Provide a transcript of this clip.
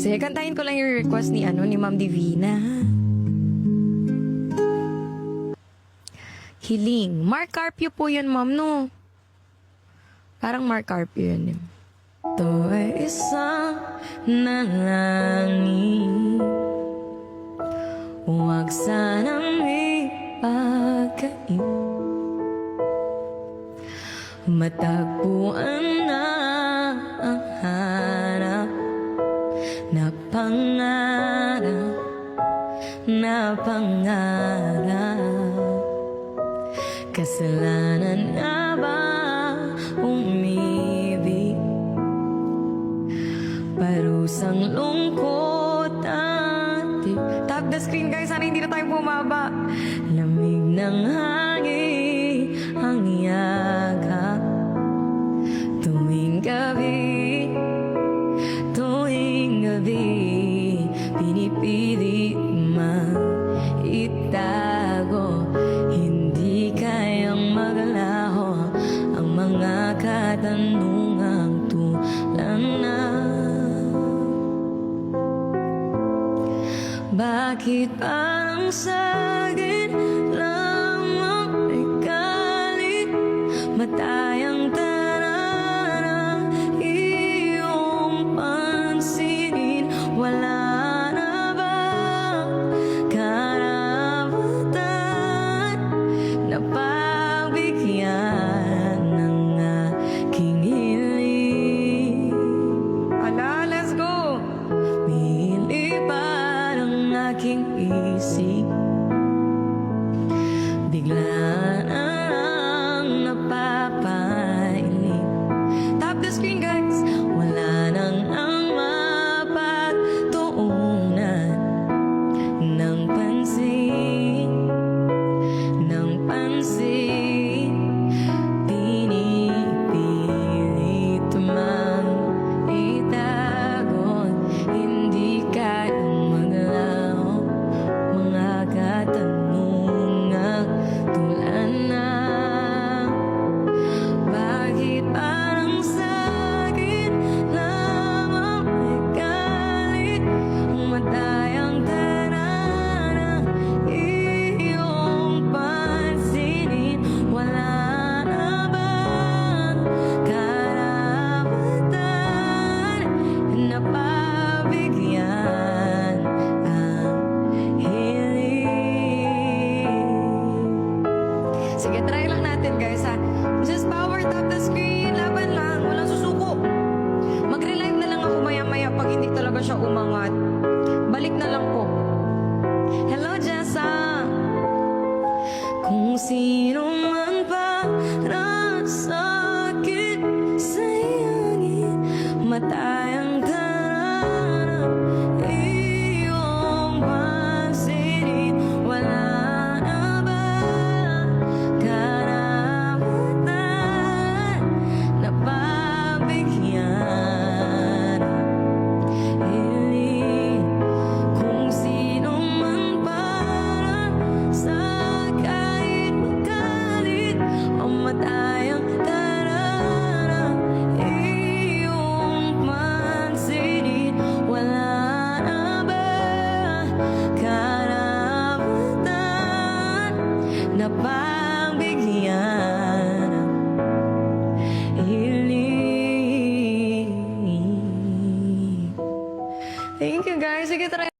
Sige, kantahin ko lang yung request ni Ma'am Divina. Hiling. Mark Carpio po yun, ma'am, no? Parang Mark Carpio yun. Ito ay isang nalangin, huwag sanang ipagkain, matagpuan na ang hanap na pangarap, na pangarap. Kasalanan nga ba umibig? Parusang lungkot at tap the screen guys, sana hindi na tayo bumaba. Lamig ng hangin ang yakap tuwing gabi, tuwing gabi. Pinipilit maitago, hindi kayang maglaho ang mga katanungang tulad na bakit parang sa'kin lamang ay galit, matayang tarana iyong pansinin. Wala na bang karapatan na pagbigyan ng aking hiling? Ala, let's go! Milipad ang aking isip, bigla na lang napapailing. Tap the screen guys. Wala nang ang mapagtuunan ng pansin, ng pansin. Pinipilit mang itago, hindi kayang maglaho mga katanungang tulad na bakit parang sa'kin lamang ay galit, matayang tarana iyong pansinin. Wala na bang karapatan na pagbigyan ang hiling? Sige, try lang natin guys ha. Just power tap the screen, laban lang, walang susuko. Mag-relive na lang ako maya-maya pag hindi talaga siya umangat. Balik na lang po. Hello Jessa. Kung sino man para sa'kin sayangin, matayang tarana iyong pansinin. Wala na ba karapatan na pagbigyan hiling? Kung sino man para sa kahit magalit o matayang tarana iyong pansinin. Wala na ba karapatan na pagbigyan ang hiling? Thank you guys. Sige, try.